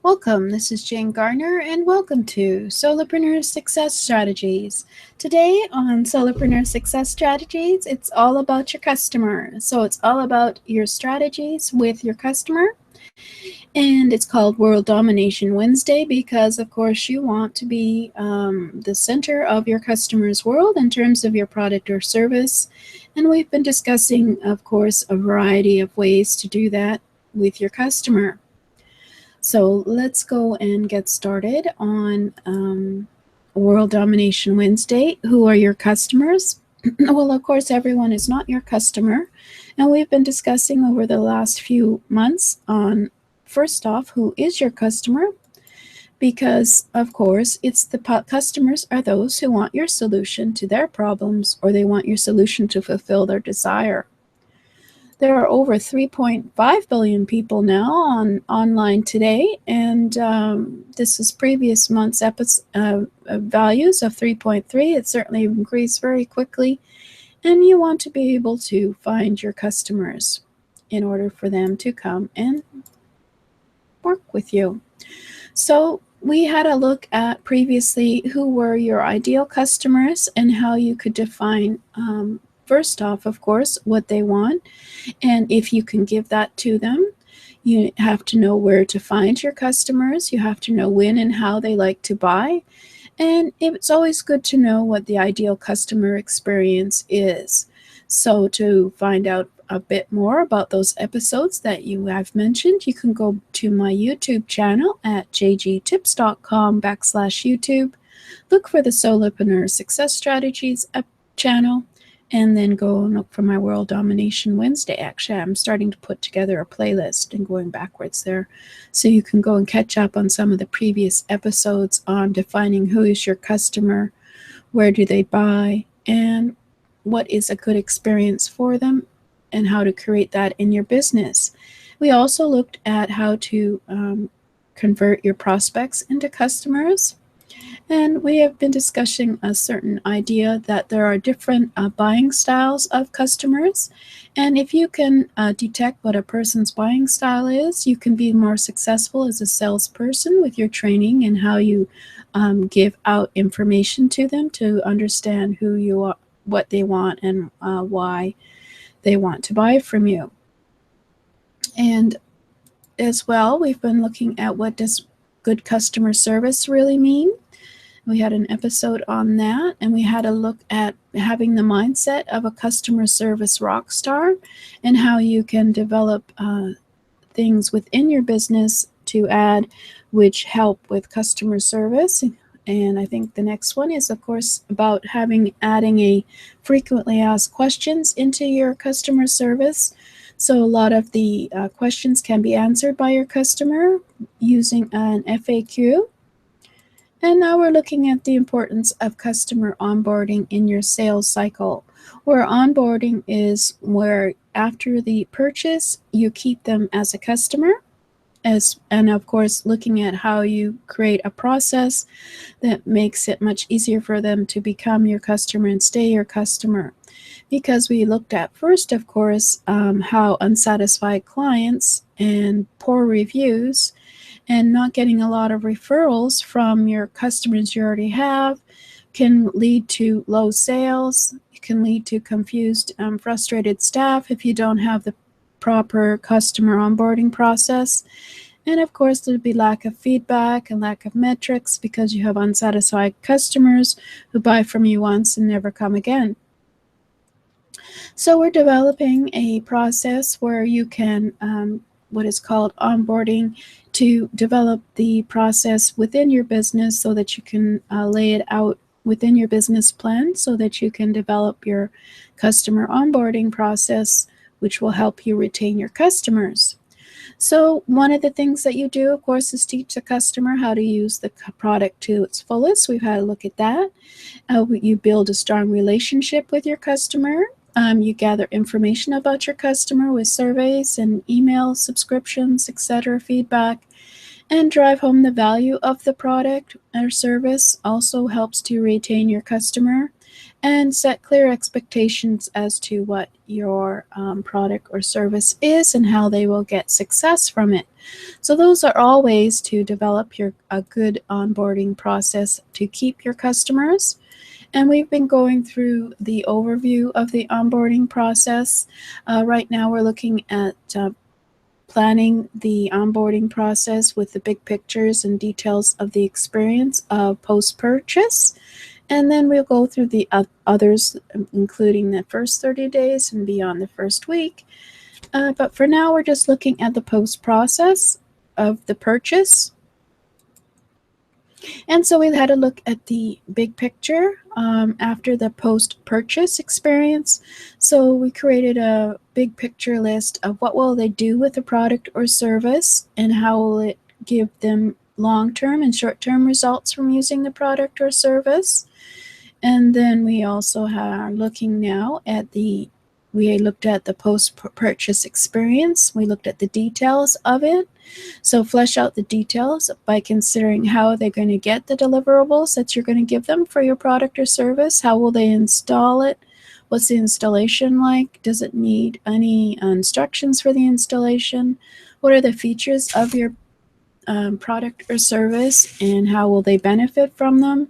Welcome, this is Jane Gardner, and welcome to Solopreneur Success Strategies. Today on Solopreneur Success Strategies, it's all about your customer. So it's all about your strategies with your customer, and it's called World Domination Wednesday because, of course, you want to be the center of your customer's world in terms of your product or service. And we've been discussing, of course, a variety of ways to do that with your customer. So let's go and get started on World Domination Wednesday. Who are your customers? Well, of course, everyone is not your customer. And we've been discussing over the last few months on, first off, who is your customer? Because, of course, it's the customers are those who want your solution to their problems, or they want your solution to fulfill their desire. There are over 3.5 billion people now online today, and this is previous month's values of 3.3. It certainly increased very quickly, and you want to be able to find your customers in order for them to come and work with you. So we had a look at previously who were your ideal customers and how you could define first off, of course, what they want, and if you can give that to them. You have to know where to find your customers. You have to know when and how they like to buy. And it's always good to know what the ideal customer experience is. So to find out a bit more about those episodes that you have mentioned, you can go to my YouTube channel at jgtips.com/YouTube. Look for the Solopreneur Success Strategies channel, and then go and look for my World Domination Wednesday. Actually, I'm starting to put together a playlist and going backwards there. So you can go and catch up on some of the previous episodes on defining who is your customer, where do they buy, and what is a good experience for them, and how to create that in your business. We also looked at how to convert your prospects into customers. And we have been discussing a certain idea that there are different buying styles of customers. And if you can detect what a person's buying style is, you can be more successful as a salesperson with your training and how you give out information to them to understand who you are, what they want, and why they want to buy from you. And as well, we've been looking at what does good customer service really mean. We had an episode on that, and we had a look at having the mindset of a customer service rock star and how you can develop things within your business to add which help with customer service. And I think the next one is, of course, about adding a frequently asked questions into your customer service. So a lot of the questions can be answered by your customer using an FAQ. And now we're looking at the importance of customer onboarding in your sales cycle, where onboarding is where after the purchase, you keep them as a customer, and of course, looking at how you create a process that makes it much easier for them to become your customer and stay your customer. Because we looked at first, of course, how unsatisfied clients and poor reviews and not getting a lot of referrals from your customers you already have can lead to low sales. It can lead to confused, frustrated staff if you don't have the proper customer onboarding process. And of course, there'd be lack of feedback and lack of metrics because you have unsatisfied customers who buy from you once and never come again. So we're developing a process where you can what is called onboarding to develop the process within your business so that you can lay it out within your business plan so that you can develop your customer onboarding process, which will help you retain your customers. So one of the things that you do, of course, is teach the customer how to use the product to its fullest. We've had a look at that. You build a strong relationship with your customer. You gather information about your customer with surveys and email subscriptions, etc., feedback, and drive home the value of the product or service. Also helps to retain your customer. and set clear expectations as to what your product or service is and how they will get success from it. So those are all ways to develop a good onboarding process to keep your customers. And we've been going through the overview of the onboarding process. Right now we're looking at planning the onboarding process with the big pictures and details of the experience of post-purchase. And then we'll go through the others, including the first 30 days and beyond the first week. But for now, we're just looking at the post-process of the purchase. And so we had a look at the big picture after the post-purchase experience. So we created a big picture list of what will they do with the product or service and how will it give them long-term and short-term results from using the product or service. And then we also are looking now at we looked at the post-purchase experience. We looked at the details of it. So flesh out the details by considering how they're going to get the deliverables that you're going to give them for your product or service. How will they install it? What's the installation like? Does it need any instructions for the installation? What are the features of your product or service, and how will they benefit from them?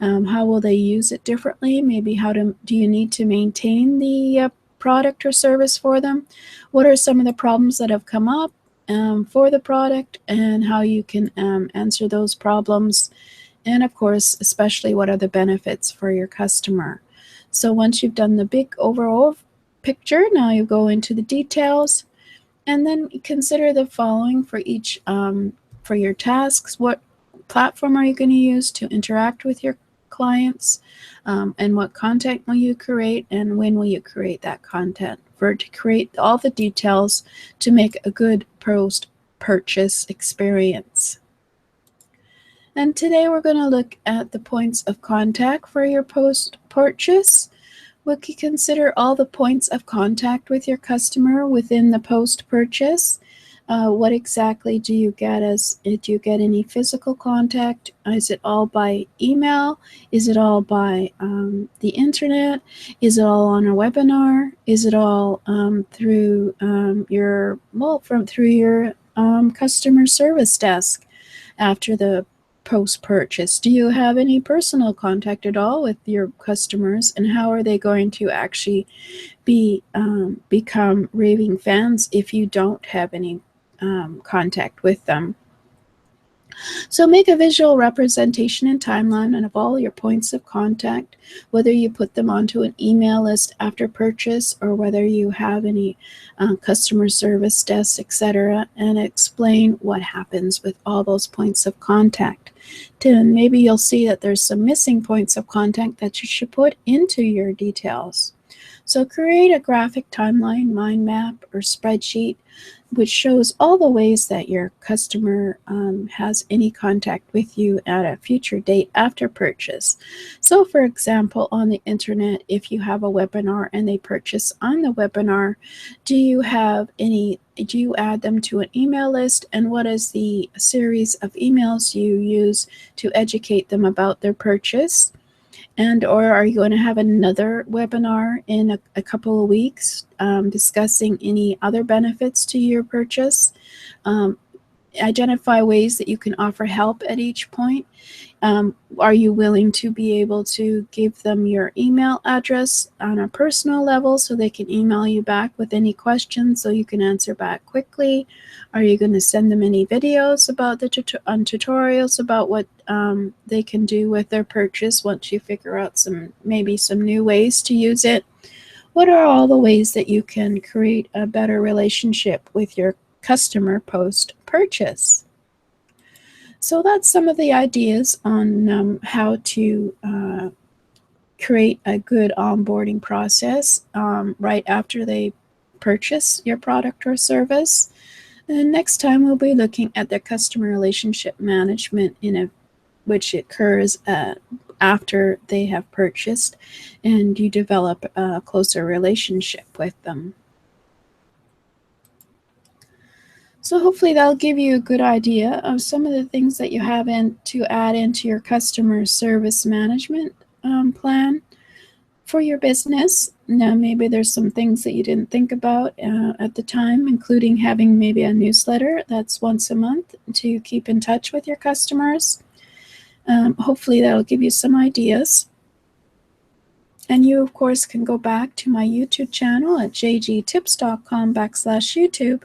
How will they use it differently? Maybe do you need to maintain the product or service for them? What are some of the problems that have come up for the product, and how you can answer those problems? And of course, especially what are the benefits for your customer? So once you've done the big overall picture, now you go into the details, and then consider the following for each for your tasks. What platform are you going to use to interact with your clients, and what content will you create, and when will you create that content, to create all the details to make a good post-purchase experience. And today we're going to look at the points of contact for your post-purchase. We can consider all the points of contact with your customer within the post-purchase. What exactly do you get? Do you get any physical contact? Is it all by email? Is it all by the internet? Is it all on a webinar? Is it all through your customer service desk after the post-purchase? Do you have any personal contact at all with your customers, and how are they going to actually become raving fans if you don't have any contact with them? So make a visual representation and timeline of all your points of contact, whether you put them onto an email list after purchase or whether you have any customer service desks, etc., and explain what happens with all those points of contact. Then maybe you'll see that there's some missing points of contact that you should put into your details. So create a graphic timeline, mind map, or spreadsheet which shows all the ways that your customer has any contact with you at a future date after purchase. So for example, on the internet, if you have a webinar and they purchase on the webinar, do you add them to an email list, and what is the series of emails you use to educate them about their purchase? And or are you going to have another webinar in a couple of weeks discussing any other benefits to your purchase? Identify ways that you can offer help at each point. Are you willing to be able to give them your email address on a personal level so they can email you back with any questions so you can answer back quickly? Are you going to send them any videos about tutorials about what they can do with their purchase once you figure out maybe some new ways to use it? What are all the ways that you can create a better relationship with your customer post-purchase? So that's some of the ideas on how to create a good onboarding process right after they purchase your product or service. And next time we'll be looking at the customer relationship management which occurs after they have purchased and you develop a closer relationship with them. So hopefully that'll give you a good idea of some of the things that you have to add into your customer service management plan. for your business. Now, maybe there's some things that you didn't think about at the time, including having maybe a newsletter that's once a month to keep in touch with your customers. Hopefully that'll give you some ideas. And you, of course, can go back to my YouTube channel at jgtips.com/YouTube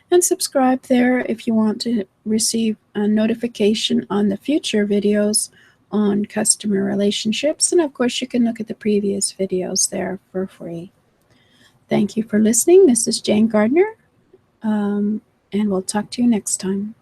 and subscribe there if you want to receive a notification on the future videos on customer relationships. And of course, you can look at the previous videos there for free. Thank you for listening. This is Jane Gardner, and we'll talk to you next time.